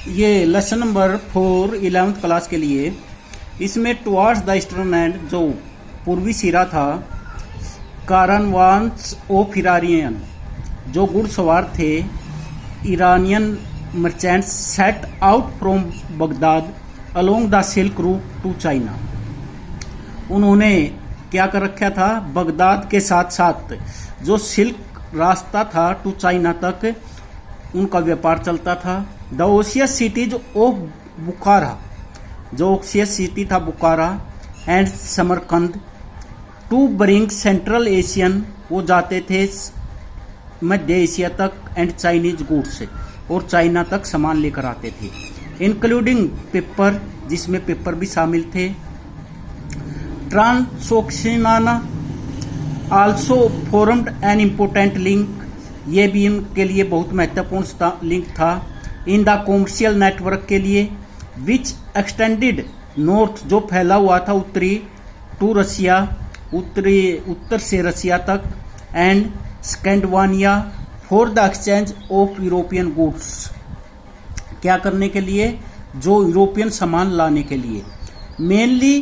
ये lesson number 4 11th class के लिए। इसमें टुवार्ड्स द ईस्टर्न एंड जो पूर्वी सिरा था, कारवान्स ऑफ इरानियन जो घुड़सवार थे, Iranian merchants set out from Baghdad along the silk route to China. उन्होंने क्या कर रखा था, बगदाद के साथ साथ जो सिल्क रास्ता था टू चाइना तक उनका व्यापार चलता था। The oasis cities of Bukhara, जो ओशियस सिटी था Bukhara and Samarkand, to bring Central Asian, वो जाते थे मध्य एशिया तक, एंड चाइनीज गुड्स, और चाइना तक सामान लेकर आते थे, इंक्लूडिंग पेपर, जिसमें पेपर भी शामिल थे। Transoxiana also formed an important link, ये भी इनके लिए बहुत महत्वपूर्ण लिंक था इन द कॉमर्शियल नेटवर्क के लिए, विच एक्सटेंडेड नॉर्थ, जो फैला हुआ था उत्तरी, टू रसिया, उत्तर से रसिया तक, and Scandinavia for the exchange of European goods, क्या करने के लिए, जो यूरोपियन सामान लाने के लिए। मेनली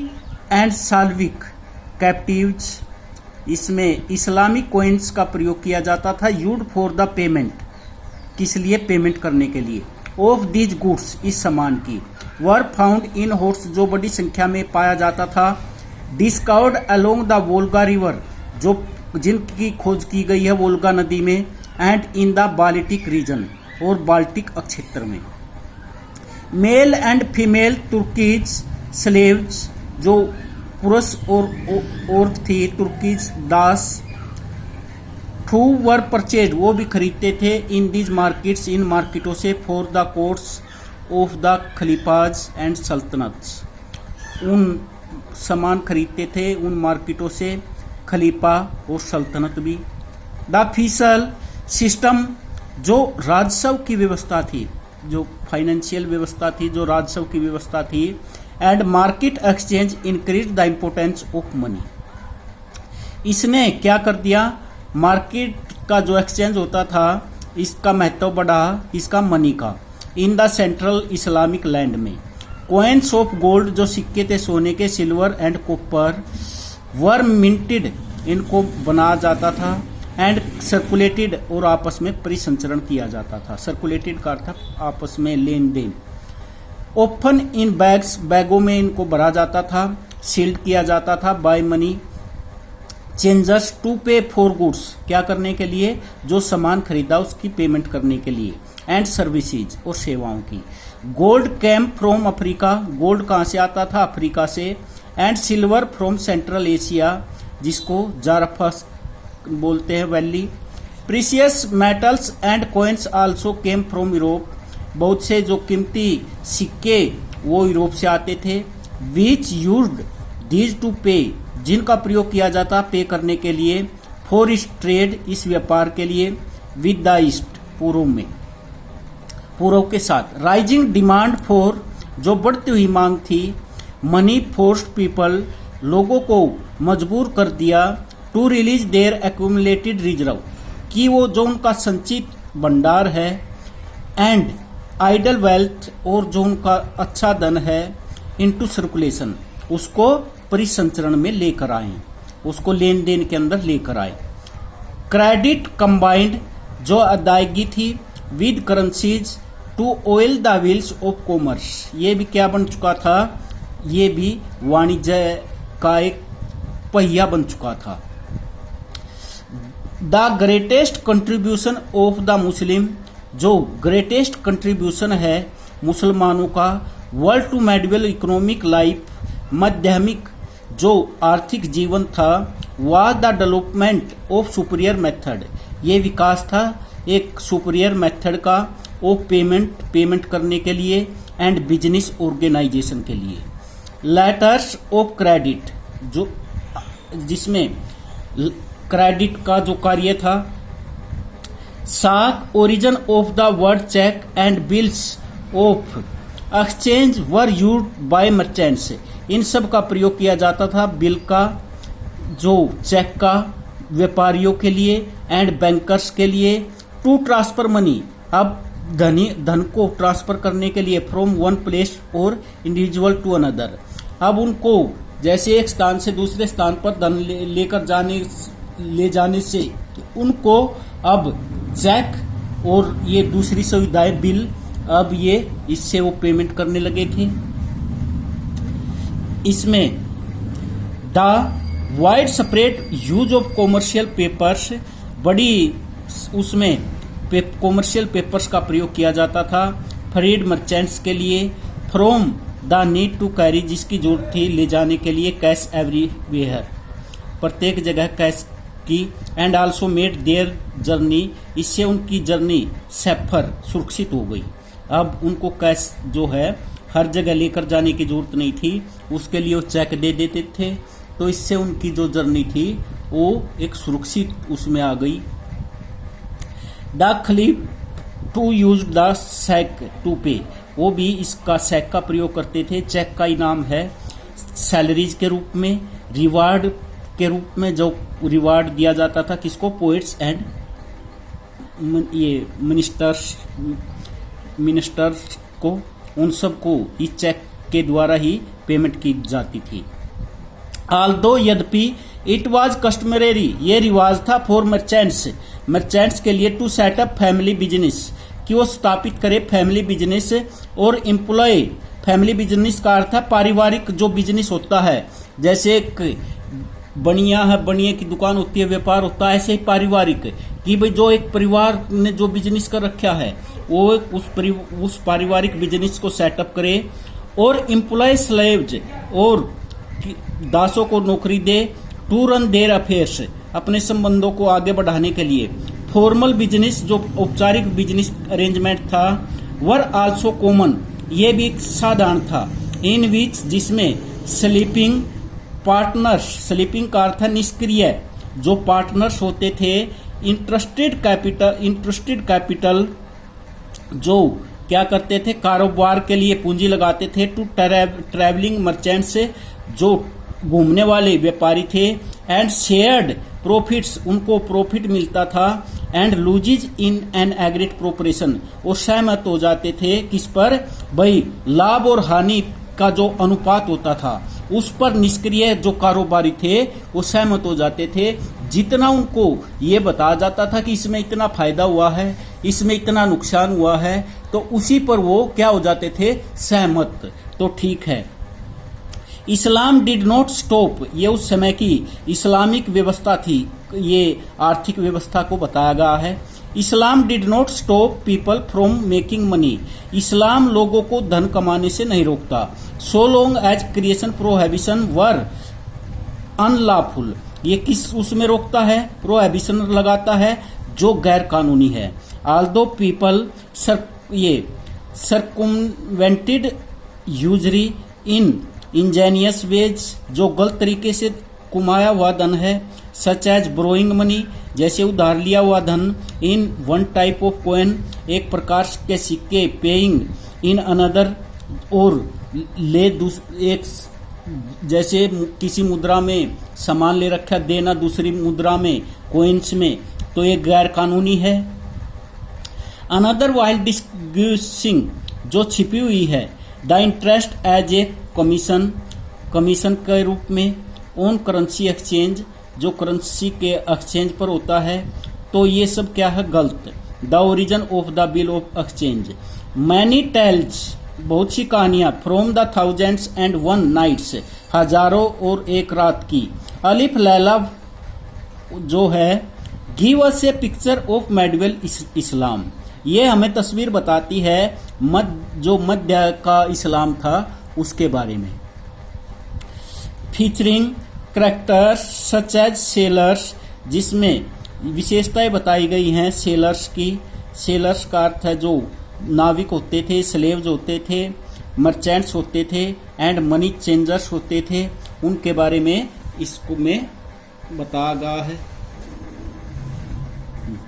एंड साल्विक कैप्टिव्स, इसमें इस्लामिक कॉइन्स का प्रयोग किया जाता था, यूड फॉर द पेमेंट, किस लिए, पेमेंट करने के लिए, ऑफ दीज गुड्स, इस सामान की, वर फाउंड इन होर्स, जो बड़ी संख्या में पाया जाता था, discovered along the Volga river, जो जिनकी खोज की गई है वोल्गा नदी में, and in the Baltic region, और बाल्टिक क्षेत्र में। मेल एंड फीमेल तुर्कीज स्लेव्स, जो पुरुष और थी तुर्कीज दास, टू वर परचेज, वो भी खरीदते थे, इन दीज मार्केट्स, इन मार्केटों से, for the courts of the khalifas and sultanates, उन सामान खरीदते थे उन मार्केटों से, खलीफा और सल्तनत भी। द फीसल सिस्टम, जो राजस्व की व्यवस्था थी, जो फाइनेंशियल व्यवस्था थी, जो राजस्व की व्यवस्था थी, and market exchange increase the importance of money, इसने क्या कर दिया, मार्केट का जो एक्सचेंज होता था इसका महत्व बढ़ा, इसका मनी का, in the central Islamic land में। कॉइन्स ऑफ गोल्ड, जो सिक्के थे सोने के, silver and copper, were minted, इनको बनाया जाता था, एंड सर्कुलेटेड, और आपस में परिसंचरण किया जाता था। सर्कुलेटेड का अर्थ आपस में लेन देन। ओपन इन बैग्स, बैगों में इनको भरा जाता था, सील्ड किया जाता था, बाय मनी चेंजर्स, टू पे फॉर गुड्स, क्या करने के लिए, जो सामान खरीदा उसकी पेमेंट करने के लिए, एंड सर्विसेज, और सेवाओं की। Gold came from Africa, gold कहाँ से आता था, अफ्रीका से, and silver from central Asia, जिसको जारफस बोलते हैं, valley. Precious metals and coins also came from Europe, बहुत से जो कीमती सिक्के वो यूरोप से आते थे। विच यूज्ड दीज टू पे, जिनका प्रयोग किया जाता पे करने के लिए, फॉर इस ट्रेड, इस व्यापार के लिए, विद द ईस्ट, पूर्व में, पूर्व के साथ। राइजिंग डिमांड फॉर, जो बढ़ती हुई मांग थी, मनी फोर्स्ड पीपल, लोगों को मजबूर कर दिया, to release their accumulated reserve, कि वो जो उनका संचित भंडार है, एंड आइडल वेल्थ, और जो उनका अच्छा धन है, इनटू सर्कुलेशन, उसको परिसंचरण में लेकर आए, उसको लेन देन के अंदर लेकर आए। क्रेडिट कंबाइंड, जो अदायगी थी, with currencies, to oil the wheels of commerce, ये भी क्या बन चुका था, ये भी वाणिज्य का एक पहिया बन चुका था। The greatest contribution of the Muslim, जो ग्रेटेस्ट कंट्रीब्यूशन है मुसलमानों का, world to medieval economic life, माध्यमिक जो आर्थिक जीवन था, was the development of superior method, ये विकास था एक सुपीरियर मेथड का, ऑफ पेमेंट करने के लिए, एंड बिजनेस ऑर्गेनाइजेशन के लिए। लेटर्स ऑफ क्रेडिट, जो जिसमें क्रेडिट का जो कार्य था। साक, origin of the word cheque and bills of exchange were used by merchants, इन सब का प्रयोग किया जाता था, बिल का, जो चेक का, व्यापारियों के लिए, एंड बैंकर्स के लिए। टू ट्रांसफर मनी, अब धन को ट्रांसफर करने के लिए फ्रॉम वन प्लेस और इंडिविजुअल टू अनदर। अब उनको जैसे एक स्थान से दूसरे स्थान पर धन लेकर ले जाने से उनको अब चेक और ये दूसरी सुविधाएं बिल, अब ये इससे वो पेमेंट करने लगे थे। इसमें the wide spread use of commercial papers, बड़ी उसमें कॉमर्शियल पेपर्स का प्रयोग किया जाता था फ्रीड मर्चेंट्स के लिए, from the need to carry, जिसकी जरूरत थी ले जाने के लिए कैश एवरीवेयर, प्रत्येक जगह कैश की, and also made their journey, इससे उनकी जर्नी सेफर, सुरक्षित हो गई। अब उनको कैश जो है हर जगह लेकर जाने की जरूरत नहीं थी, उसके लिए वो चेक दे देते थे, तो इससे उनकी जो जर्नी थी वो एक सुरक्षित उसमें आ गई। The caliph to use the sack to pay, वो भी इसका सैक का प्रयोग करते थे। चेक का इनाम है सैलरीज के रूप में, रिवार्ड के रूप में जो रिवार्ड दिया जाता था किसको, पोएट्स एंड ये मिनिस्टर्स को, उन सबको इस चेक के द्वारा ही पेमेंट की जाती थी। आल्दो यद्यपि इट वाज कस्टमरी, ये रिवाज था फॉर मर्चेंट्स के लिए टू सेटअप फैमिली बिजनेस, कि वो स्थापित करे फैमिली बिजनेस, और एम्प्लॉय, फैमिली बिजनेस का अर्थ है पारिवारिक जो बिजनेस होता है, जैसे एक बनिया है, बनिए की दुकान होती है, व्यापार होता है, ऐसे ही पारिवारिक, कि भाई जो एक परिवार ने जो बिजनेस कर रखा है वो उस पारिवारिक बिजनेस को सेटअप करे, और एम्प्लॉय स्लेव्स, और दासों को नौकरी दे, टू रन देयर अफेयर्स, अपने संबंधों को आगे बढ़ाने के लिए। फॉर्मल बिजनेस, जो औपचारिक बिजनेस अरेंजमेंट था, वर आल्सो कॉमन, ये भी एक साधारण था, इन विच, जिसमें स्लीपिंग पार्टनर्स, स्लीपिंग का अर्थ है निष्क्रिय, जो पार्टनर्स होते थे, इंटरेस्टेड कैपिटल जो क्या करते थे, कारोबार के लिए पूंजी लगाते थे, टू ट्रैवलिंग मर्चेंट्स, जो घूमने वाले व्यापारी थे, एंड शेयर्ड प्रॉफिट्स, उनको प्रॉफिट मिलता था, and losses in an agreed proportion, वो सहमत हो जाते थे किस पर, भाई लाभ और हानि का जो अनुपात होता था उस पर निष्क्रिय जो कारोबारी थे वो सहमत हो जाते थे। जितना उनको ये बताया जाता था कि इसमें इतना फायदा हुआ है, इसमें इतना नुकसान हुआ है, तो उसी पर वो क्या हो जाते थे, सहमत। तो ठीक है। इस्लाम डिड नॉट स्टॉप, ये उस समय की इस्लामिक व्यवस्था थी, ये आर्थिक व्यवस्था को बताया गया है। Islam did not stop people from making money, Islam लोगों को धन कमाने से नहीं रोकता। So long as creation prohibition were unlawful, ये किस उसमें रोकता है, प्रोहिबिशन लगाता है जो गैर कानूनी है। आल्दो पीपल सर्कुमवेंटेड यूजरी इन इंजेनियस वेज, जो गलत तरीके से कमाया हुआ धन है, सच एज ब्रोइंग मनी, जैसे उधार लिया हुआ धन, in one type of coin, एक प्रकार के सिक्के, पेइंग इन अनदर, और एक जैसे किसी मुद्रा में सामान ले रखा, देना दूसरी मुद्रा में, कोइंस में, तो ये गैर कानूनी है। अनदर वाइल डिस्ग्यूसिंग, जो छिपी हुई है, the interest as a commission के रूप में, ऑन करेंसी एक्सचेंज, जो करेंसी के एक्सचेंज पर होता है, तो ये सब क्या है, गलत। The origin of the bill of exchange, many tales, बहुत सी कहानियां, from the thousands and one nights, हजारों और एक रात की। अलिफ लैला जो है, give us a picture of medieval Islam, ये हमें तस्वीर बताती है जो मध्य का इस्लाम था उसके बारे में। Featuring characters such as sailors, जिसमें विशेषताएं बताई गई हैं सेलर्स की। सेलर्स का अर्थ है जो नाविक होते थे, स्लेव्स होते थे, मर्चेंट्स होते थे, एंड मनी चेंजर्स होते थे, उनके बारे में इसको में बताया गया है।